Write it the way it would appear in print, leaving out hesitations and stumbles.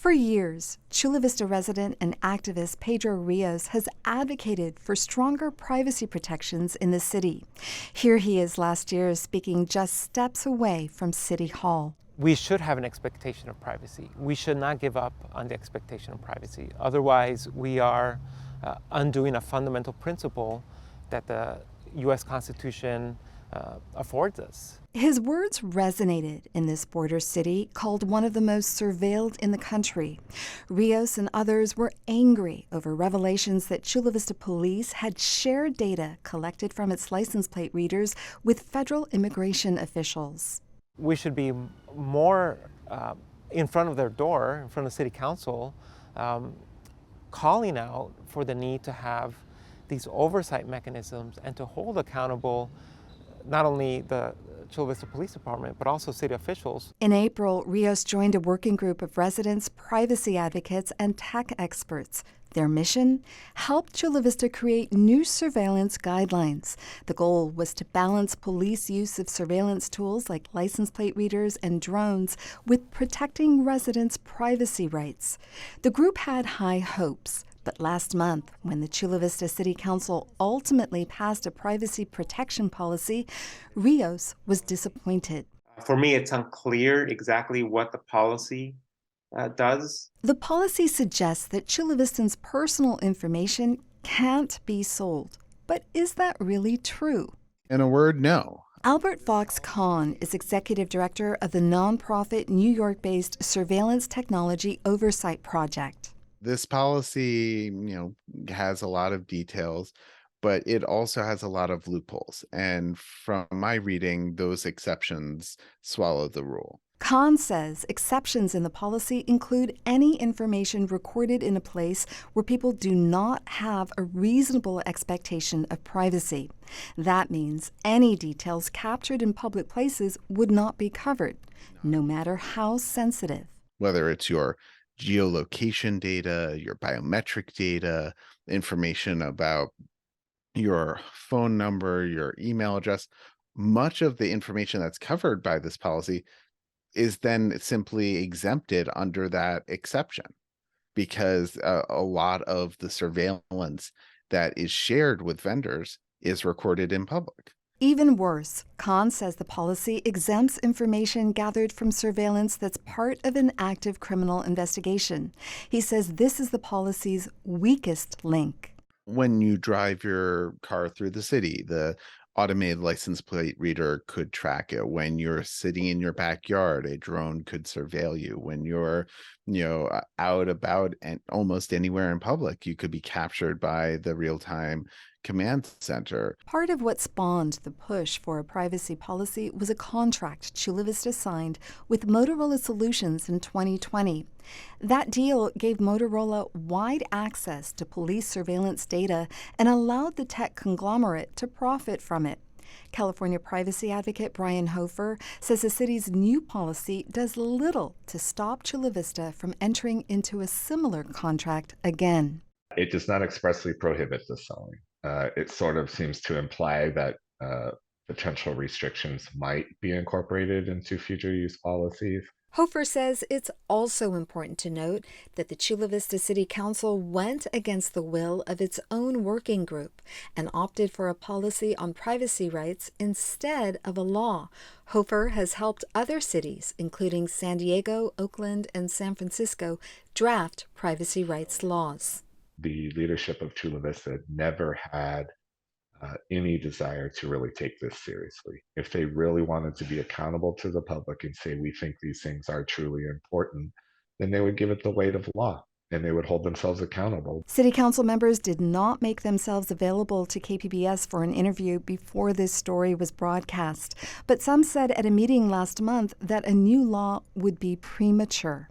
For years, Chula Vista resident and activist Pedro Rios has advocated for stronger privacy protections in the city. Here he is last year speaking just steps away from City Hall. We should have an expectation of privacy. We should not give up on the expectation of privacy. Otherwise, we are undoing a fundamental principle that the U.S. Constitution affords us. His words resonated in this border city called one of the most surveilled in the country. Rios and others were angry over revelations that Chula Vista police had shared data collected from its license plate readers with federal immigration officials. We should be more in front of their door, in front of City Council, calling out for the need to have these oversight mechanisms and to hold accountable not only the Chula Vista Police Department, but also city officials. In April, Rios joined a working group of residents, privacy advocates, and tech experts. Their mission? Help Chula Vista create new surveillance guidelines. The goal was to balance police use of surveillance tools like license plate readers and drones with protecting residents' privacy rights. The group had high hopes. But last month, when the Chula Vista City Council ultimately passed a privacy protection policy, Rios was disappointed. For me, it's unclear exactly what the policy does. The policy suggests that Chula Vistans' personal information can't be sold. But is that really true? In a word, no. Albert Fox Kahn is executive director of the nonprofit New York-based Surveillance Technology Oversight Project. This policy, has a lot of details, but it also has a lot of loopholes. And from my reading, those exceptions swallow the rule. Kahn says exceptions in the policy include any information recorded in a place where people do not have a reasonable expectation of privacy. That means any details captured in public places would not be covered, no matter how sensitive. Whether it's your geolocation data, your biometric data, information about your phone number, your email address, much of the information that's covered by this policy is then simply exempted under that exception because a lot of the surveillance that is shared with vendors is recorded in public. Even worse, Kahn says the policy exempts information gathered from surveillance that's part of an active criminal investigation. He says this is the policy's weakest link. When you drive your car through the city, the automated license plate reader could track it. When you're sitting in your backyard, a drone could surveil you. When you're, out about and almost anywhere in public, you could be captured by the real-time command center. Part of what spawned the push for a privacy policy was a contract Chula Vista signed with Motorola Solutions in 2020. That deal gave Motorola wide access to police surveillance data and allowed the tech conglomerate to profit from it. California privacy advocate Brian Hofer says the city's new policy does little to stop Chula Vista from entering into a similar contract again. It does not expressly prohibit the selling. It sort of seems to imply that potential restrictions might be incorporated into future use policies. Hofer says it's also important to note that the Chula Vista City Council went against the will of its own working group and opted for a policy on privacy rights instead of a law. Hofer has helped other cities, including San Diego, Oakland, and San Francisco, draft privacy rights laws. The leadership of Chula Vista never had any desire to really take this seriously. If they really wanted to be accountable to the public and say, we think these things are truly important, then they would give it the weight of law and they would hold themselves accountable. City Council members did not make themselves available to KPBS for an interview before this story was broadcast, but some said at a meeting last month that a new law would be premature.